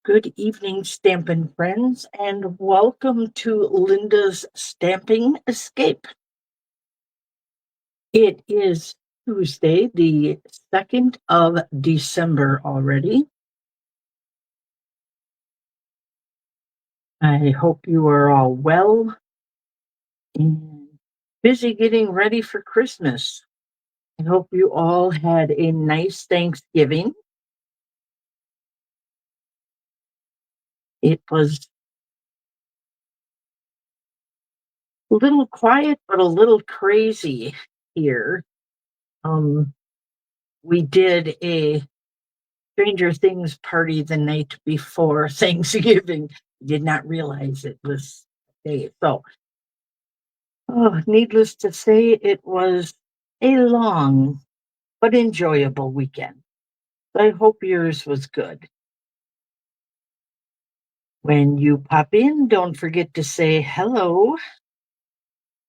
Good evening, Stampin' friends, and welcome to Linda's Stamping Escape. It is Tuesday, the 2nd of December already. I hope you are all well and busy getting ready for Christmas. I hope you all had a nice Thanksgiving. It was a little quiet, but a little crazy here. We did a Stranger Things party the night before Thanksgiving. Did not realize it was a day. So, needless to say, it was a long but enjoyable weekend. I hope yours was good. When you pop in, don't forget to say hello.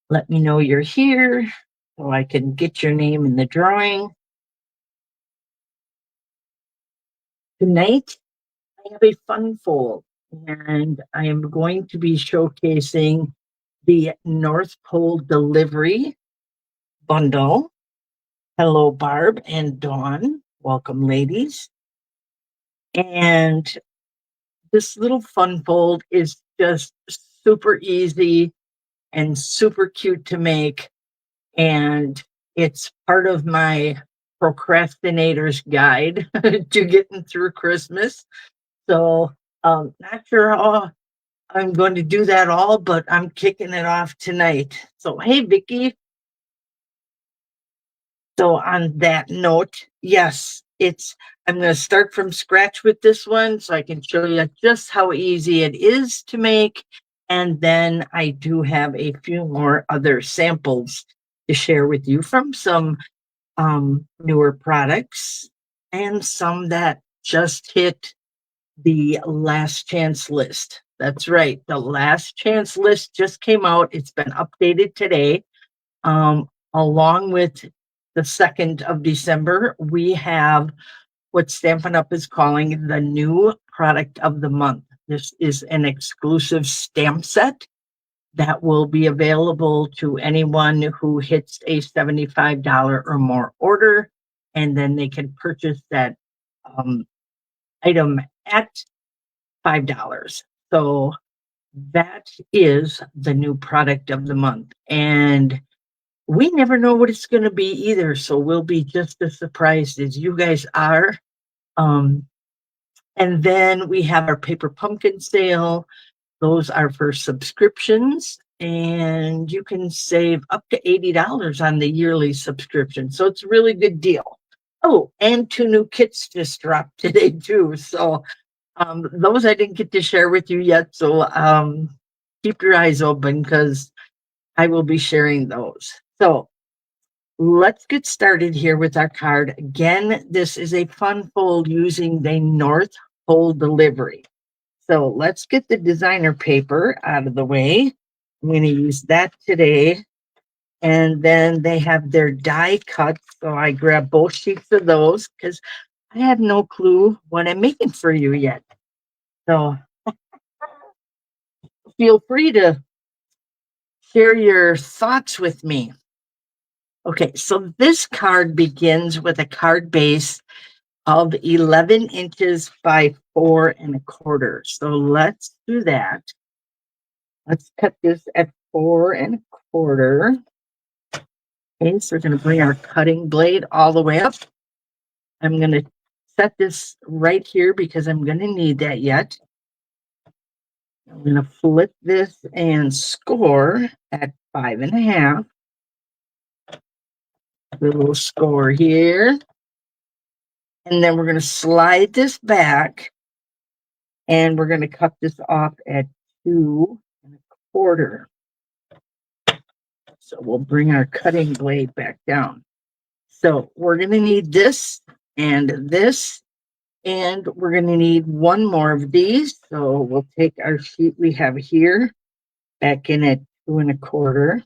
Let me know you're here so I can get your name in the drawing. Tonight, I have a fun fold, and I am going to be showcasing the North Pole Delivery Bundle. Hello, Barb and Dawn. Welcome, ladies. And this little fun fold is just super easy and super cute to make. And it's part of my procrastinator's guide to getting through Christmas. So, not sure how I'm going to do that all, but I'm kicking it off tonight. So, hey, Vicki. So, on that note, yes, I'm going to start from scratch with this one so I can show you just how easy it is to make. And then I do have a few more other samples to share with you from some newer products and some that just hit the last chance list. That's right. The last chance list just came out. It's been updated today. Along with the 2nd of December, we have what Stampin' Up! Is calling the new product of the month. This is an exclusive stamp set that will be available to anyone who hits a $75 or more order, and then they can purchase that item at $5. So that is the new product of the month. And we never know what it's going to be either. So we'll be just as surprised as you guys are. And then we have our paper pumpkin sale. Those are for subscriptions, and you can save up to $80 on the yearly subscription. So it's a really good deal. Oh, and 2 new kits just dropped today too. So those I didn't get to share with you yet. So keep your eyes open because I will be sharing those. So let's get started here with our card. Again, this is a fun fold using the North Pole Delivery. So let's get the designer paper out of the way. I'm going to use that today. And then they have their die cuts. So I grabbed both sheets of those because I have no clue what I'm making for you yet. So feel free to share your thoughts with me. Okay, so this card begins with a card base of 11 inches by 4¼ So let's do that. Let's cut this at 4¼ Okay, so we're going to bring our cutting blade all the way up. I'm going to set this right here because I'm going to need that yet. I'm going to flip this and score at 5½. A little score here. And then we're going to slide this back and we're going to cut this off at 2¼ So we'll bring our cutting blade back down. So we're going to need this and this, and we're going to need one more of these. So we'll take our sheet we have here back in at 2¼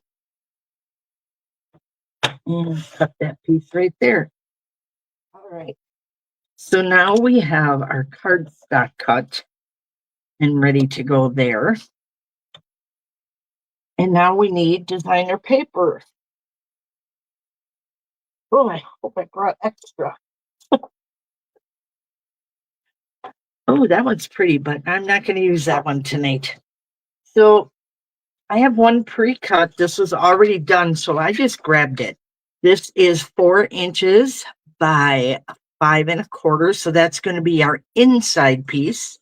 and cut that piece right there. All right. So now we have our cardstock cut. and ready to go there. And now we need designer paper. Oh, I hope I brought extra. Oh, that one's pretty, but I'm not going to use that one tonight. So I have one pre-cut. This was already done, so I just grabbed it. This is 4 inches by 5 1/4. So that's going to be our inside piece.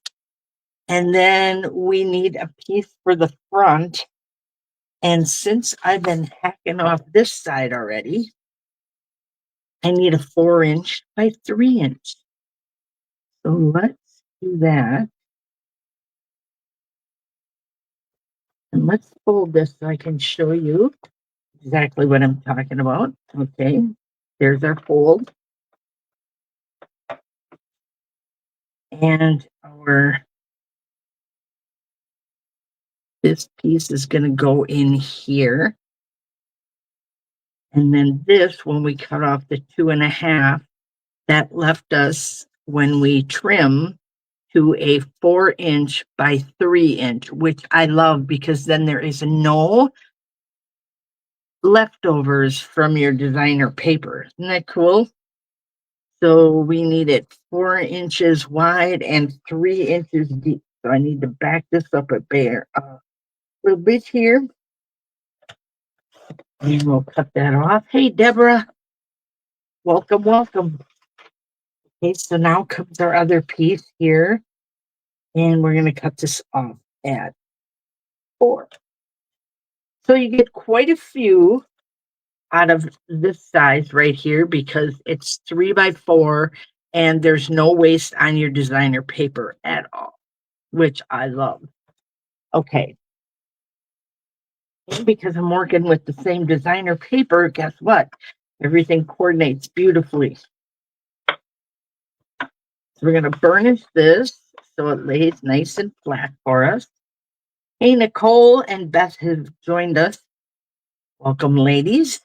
And then we need a piece for the front. And since I've been hacking off this side already, I need a 4 inch by 3 inch. So let's do that. And let's fold this so I can show you exactly what I'm talking about. Okay, there's our fold. And this piece is going to go in here. And then this, when we cut off the 2.5, that left us, when we trim, to a 4 inch by 3 inch, which I love because then there is no leftovers from your designer paper. Isn't that cool? So we need it 4 inches wide and 3 inches deep. So I need to back this up a little bit here. And we'll cut that off. Hey, Deborah. Welcome, welcome. Okay, so now comes our other piece here. And we're going to cut this off at 4. So you get quite a few out of this size right here because it's 3 by 4 and there's no waste on your designer paper at all, which I love. Okay. And because I'm working with the same designer paper, guess what? Everything coordinates beautifully. So we're going to burnish this so it lays nice and flat for us. Hey, Nicole and Beth have joined us. Welcome, ladies.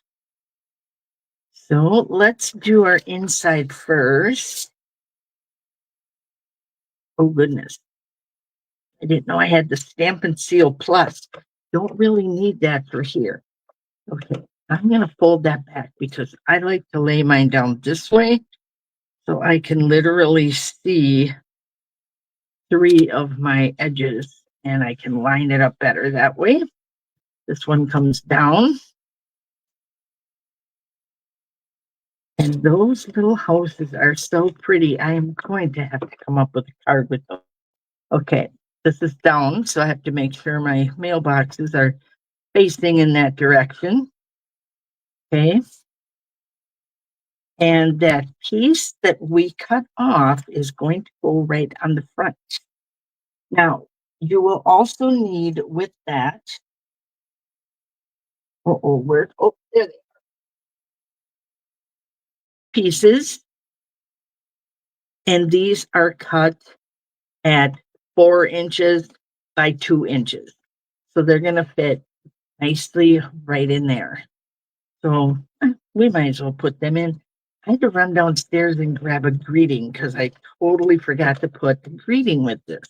So let's do our inside first. Oh, goodness. I didn't know I had the Stampin' Seal Plus. Don't really need that for here. Okay, I'm going to fold that back because I like to lay mine down this way so I can literally see 3 of my edges and I can line it up better that way. This one comes down. And those little houses are so pretty. I am going to have to come up with a card with them. Okay, this is down, so I have to make sure my mailboxes are facing in that direction. Okay. And that piece that we cut off is going to go right on the front. Now, you will also need with that, there they are. Pieces. And these are cut at 4 inches by 2 inches. So they're going to fit nicely right in there. So we might as well put them in. I had to run downstairs and grab a greeting because I totally forgot to put the greeting with this.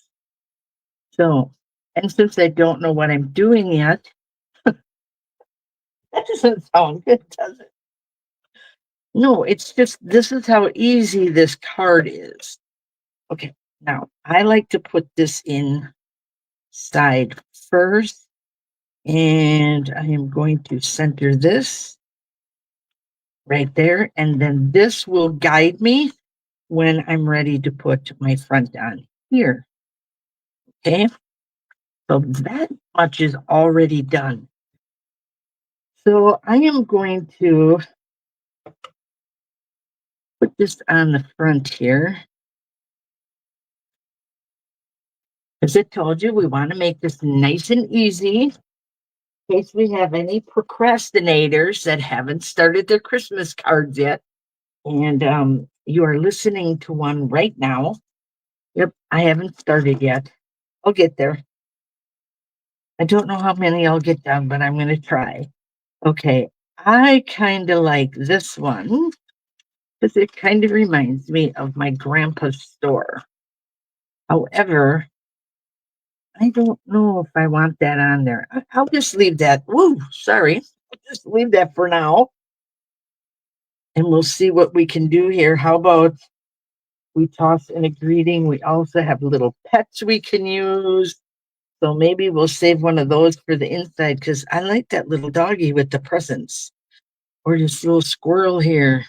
So, and since I don't know what I'm doing yet, that doesn't sound good, does it? No, it's just, this is how easy this card is. Okay, now I like to put this in side first, and I am going to center this right there, and then this will guide me when I'm ready to put my front on here. Okay, so that much is already done. So I am going to put this on the front here. As I told you, we want to make this nice and easy in case we have any procrastinators that haven't started their Christmas cards yet. And you are listening to one right now. Yep, I haven't started yet. I'll get there. I don't know how many I'll get done, but I'm going to try. Okay, I kind of like this one because it kind of reminds me of my grandpa's store. However, I don't know if I want that on there. I'll just leave that. Woo, sorry. I'll just leave that for now. And we'll see what we can do here. How about we toss in a greeting? We also have little pets we can use. So maybe we'll save one of those for the inside because I like that little doggy with the presents. Or this little squirrel here.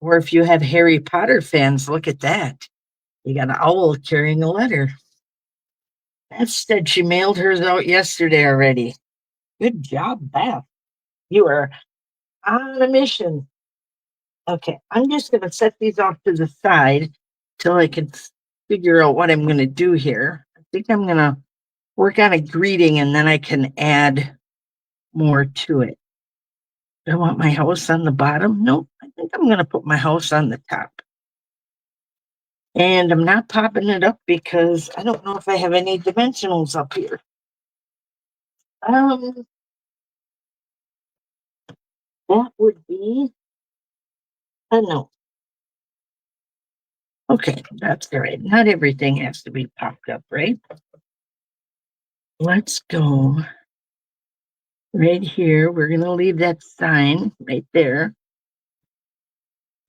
Or if you have Harry Potter fans, look at that. You got an owl carrying a letter. Beth said she mailed hers out yesterday already. Good job, Beth. You are on a mission. Okay, I'm just going to set these off to the side till I can figure out what I'm going to do here. I think I'm going to work on a greeting and then I can add more to it. Do I want my house on the bottom? Nope. I think I'm going to put my house on the top. And I'm not popping it up because I don't know if I have any dimensionals up here. That would be a no. Okay, that's all right. Not everything has to be popped up, right? Let's go right here. We're going to leave that sign right there.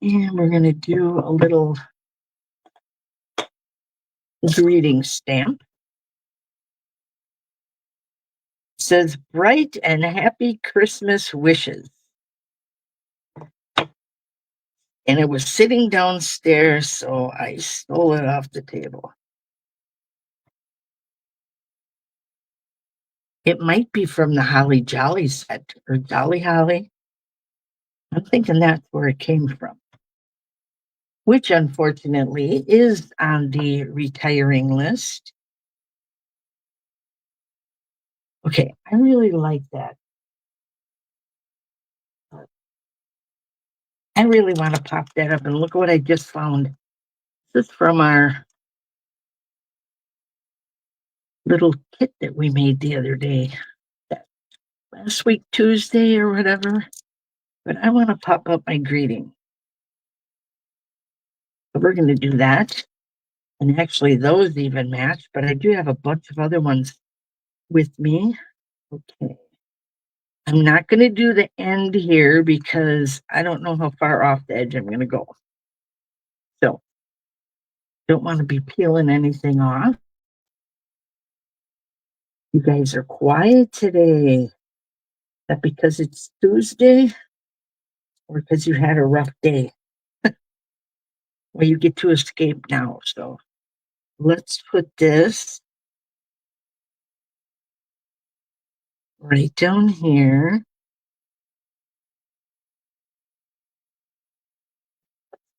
And we're going to do a little greeting stamp. It says bright and happy Christmas wishes. And it was sitting downstairs, so I stole it off the table. It might be from the Holly Jolly set or Jolly Holly. I'm thinking that's where it came from, which unfortunately is on the retiring list. Okay, I really like that. I really want to pop that up and look what I just found. This is from our little kit that we made the other day, last week, Tuesday or whatever. But I want to pop up my greeting. So we're going to do that. And actually, those even match, but I do have a bunch of other ones with me. Okay. I'm not going to do the end here because I don't know how far off the edge I'm going to go. So, don't want to be peeling anything off. You guys are quiet today. Is that because it's Tuesday or because you had a rough day? Well, you get to escape now. So, let's put this right down here.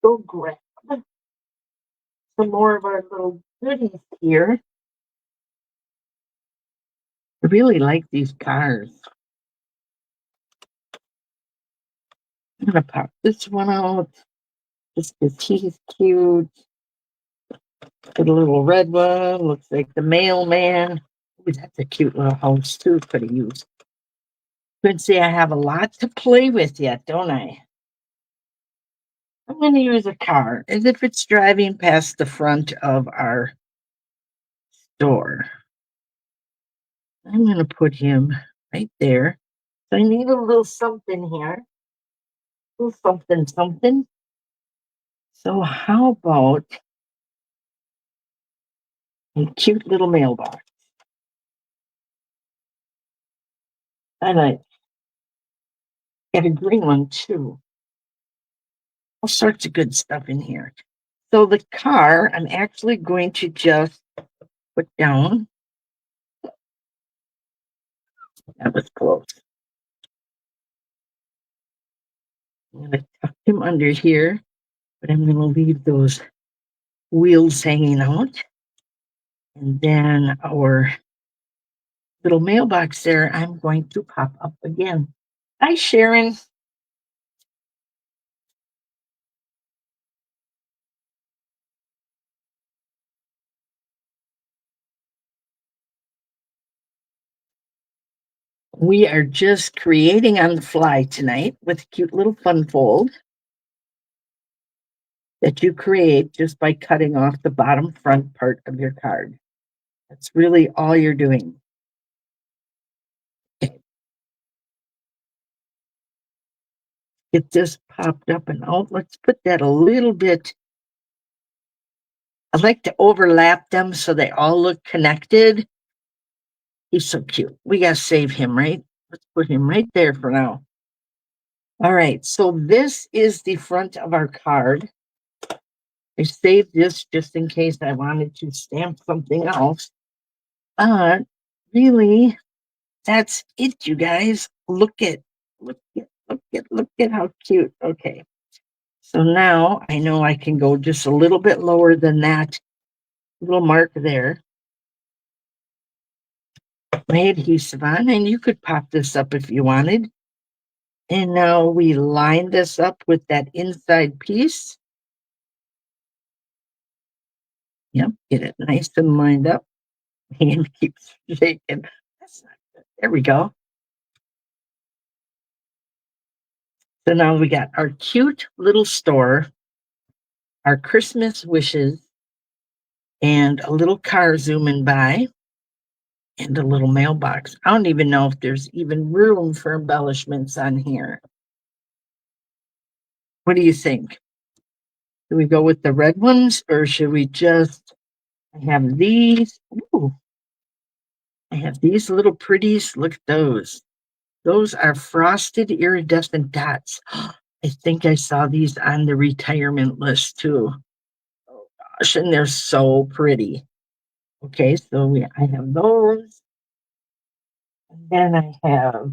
Go grab some more of our little goodies here. I really like these cars. I'm going to pop this one out just because he's cute. Get a little red one. Looks like the mailman. Ooh, that's a cute little house too. Could have used. Could see I have a lot to play with yet, don't I? I'm going to use a car as if it's driving past the front of our store. I'm going to put him right there. So I need a little something here. A little something, something. So how about a cute little mailbox? I like. Get a green one too. All sorts of good stuff in here. So the car, I'm actually going to just put down. That was close. I'm going to tuck him under here, but I'm going to leave those wheels hanging out. And then our little mailbox there, I'm going to pop up again. Hi, Sharon. We are just creating on the fly tonight with a cute little fun fold that you create just by cutting off the bottom front part of your card. That's really all you're doing. Get this popped up and out. Let's put that a little bit. I like to overlap them so they all look connected. He's so cute. We got to save him, right? Let's put him right there for now. All right. So this is the front of our card. I saved this just in case I wanted to stamp something else. But really, that's it, you guys. Look at how cute. Okay. So now I know I can go just a little bit lower than that little mark there. My adhesive on, and you could pop this up if you wanted. And now we line this up with that inside piece. Yep, get it nice and lined up. Hand keeps shaking. That's not good. There we go. So now we got our cute little store, our Christmas wishes, and a little car zooming by, and a little mailbox. I don't even know if there's even room for embellishments on here. What do you think? Do we go with the red ones, or should we just have these? Ooh, I have these little pretties. Look at those. Those are frosted iridescent dots. I think I saw these on the retirement list too. Oh gosh, and they're so pretty. Okay, so I have those. And then I have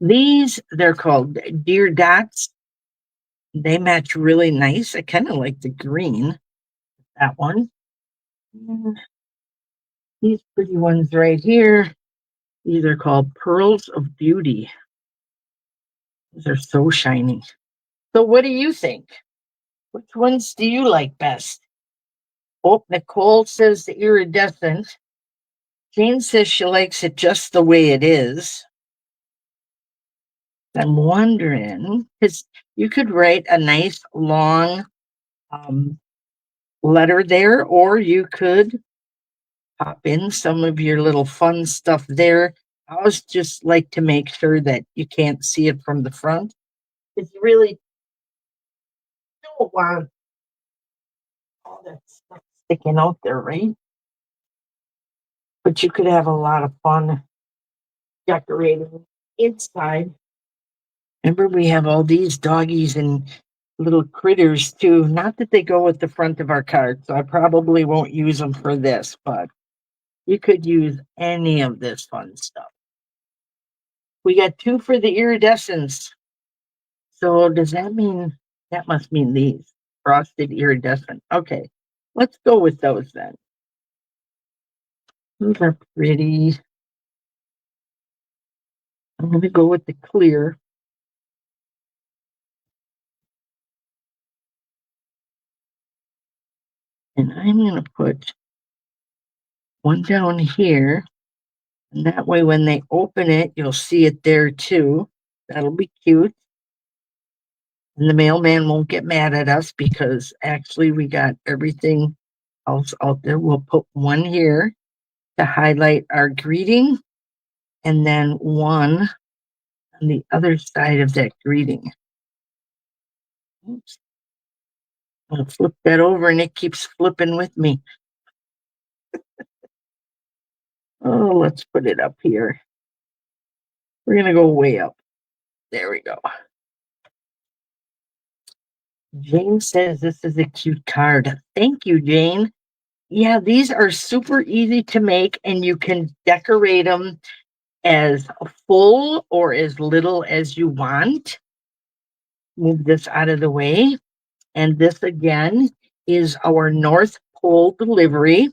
these. They're called deer dots. They match really nice. I kind of like the green. That one. And these pretty ones right here. These are called pearls of beauty. They're so shiny. So what do you think? Which ones do you like best? Oh, Nicole says the iridescent. Jane says she likes it just the way it is. I'm wondering, because you could write a nice long letter there, or you could pop in some of your little fun stuff there. I always just like to make sure that you can't see it from the front. It's really don't want all that stuff sticking out there, right? But you could have a lot of fun decorating inside. Remember, we have all these doggies and little critters too. Not that they go at the front of our card, so I probably won't use them for this, but you could use any of this fun stuff. We got 2 for the iridescence. So does that mean that must mean these frosted iridescent? Okay, let's go with those then. Those are pretty. I'm going to go with the clear. And I'm going to put one down here. And that way, when they open it, you'll see it there too. That'll be cute. And the mailman won't get mad at us because actually we got everything else out there. We'll put one here to highlight our greeting, and then one on the other side of that greeting. Oops. I'll flip that over and it keeps flipping with me. Oh, let's put it up here. We're going to go way up. There we go. Jane says this is a cute card. Thank you, Jane. Yeah, these are super easy to make, and you can decorate them as full or as little as you want. Move this out of the way. And this again is our North Pole delivery.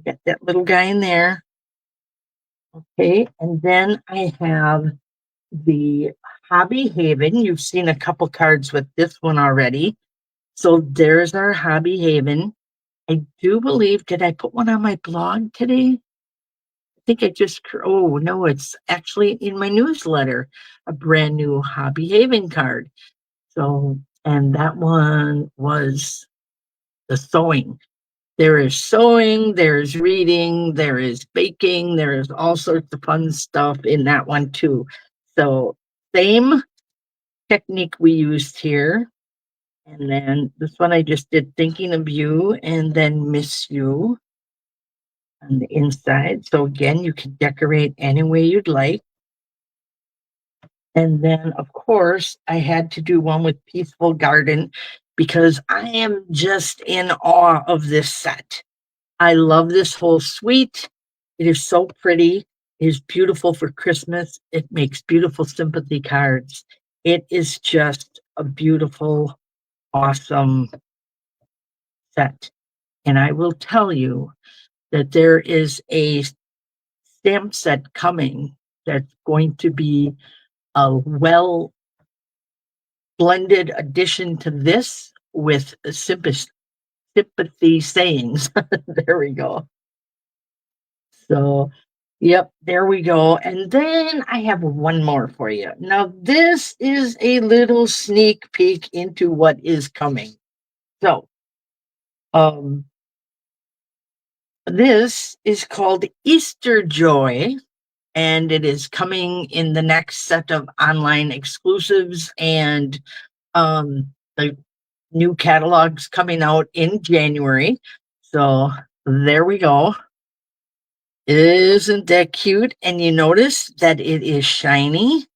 Get that little guy in there. Okay, and then I have the Hobby Haven. You've seen a couple cards with this one already. So there's our Hobby Haven. I do believe, did I put one on my blog today? I think I just, oh no, it's actually in my newsletter, a brand new Hobby Haven card. So, and that one was the sewing. There is sewing, there is reading, there is baking, there is all sorts of fun stuff in that one too. So same technique we used here. And then this one I just did thinking of you and then miss you on the inside. So again, you can decorate any way you'd like. And then, of course, I had to do one with Peaceful Garden because I am just in awe of this set. I love this whole suite. It is so pretty. It is beautiful for Christmas. It makes beautiful sympathy cards. It is just a beautiful, awesome set. And I will tell you that there is a stamp set coming that's going to be a well blended addition to this with sympathy sayings. There we go. So, yep, there we go. And then I have one more for you. Now, this is a little sneak peek into what is coming. So, um, this is called Easter Joy, and it is coming in the next set of online exclusives and the new catalogs coming out in January. So there we go. Isn't that cute? And you notice that it is shiny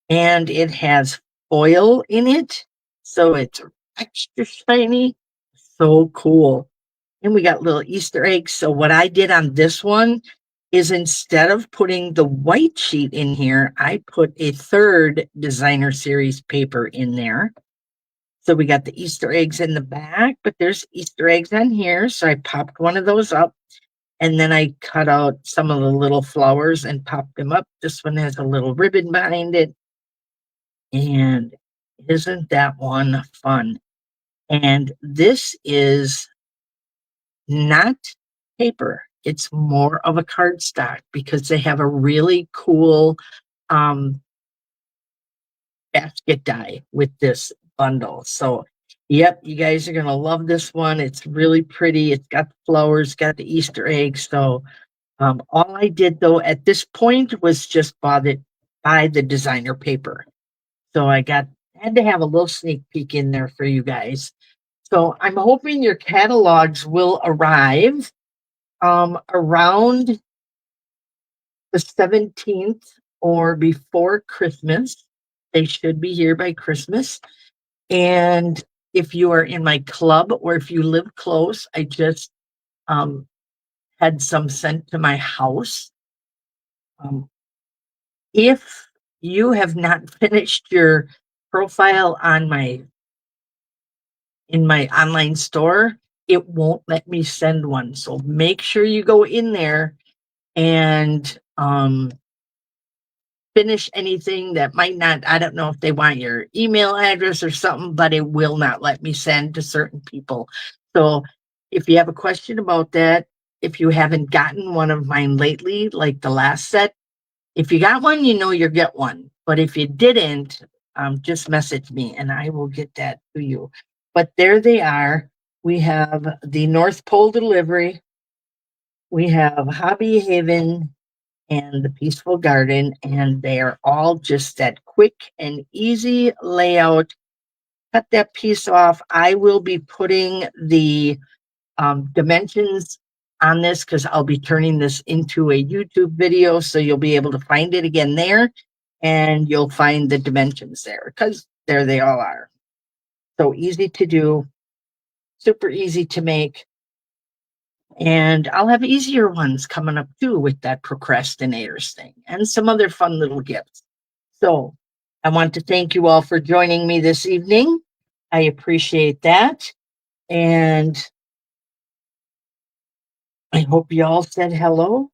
and it has foil in it. So it's extra shiny. So cool. And we got little Easter eggs. So what I did on this one is instead of putting the white sheet in here, I put a third designer series paper in there. So we got the Easter eggs in the back, but there's Easter eggs on here. So I popped one of those up and then I cut out some of the little flowers and popped them up. This one has a little ribbon behind it. And isn't that one fun? And this is not paper. It's more of a cardstock because they have a really cool um, basket die with this bundle. So, yep, you guys are going to love this one. It's really pretty. It's got the flowers, got the Easter eggs. So, all I did though at this point was just buy the designer paper. So had to have a little sneak peek in there for you guys. So I'm hoping your catalogs will arrive around the 17th or before Christmas. They should be here by Christmas. And if you are in my club or if you live close, I just had some sent to my house. If you have not finished your profile in my online store, it won't let me send one. So make sure you go in there and finish anything that might not, I don't know if they want your email address or something, but it will not let me send to certain people. So if you have a question about that, if you haven't gotten one of mine lately, like the last set, if you got one, you know you'll get one. But if you didn't, just message me and I will get that to you. But there they are. We have the North Pole delivery. We have Hobby Haven and the Peaceful Garden, and they are all just that quick and easy layout. Cut that piece off. I will be putting the dimensions on this because I'll be turning this into a YouTube video, so you'll be able to find it again there, and you'll find the dimensions there because there they all are. So easy to do, super easy to make. And I'll have easier ones coming up too with that procrastinators thing and some other fun little gifts. So I want to thank you all for joining me this evening. I appreciate that. And I hope you all said hello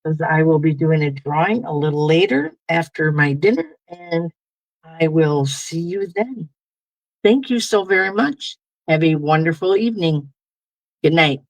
because I will be doing a drawing a little later after my dinner, and I will see you then. Thank you so very much. Have a wonderful evening. Good night.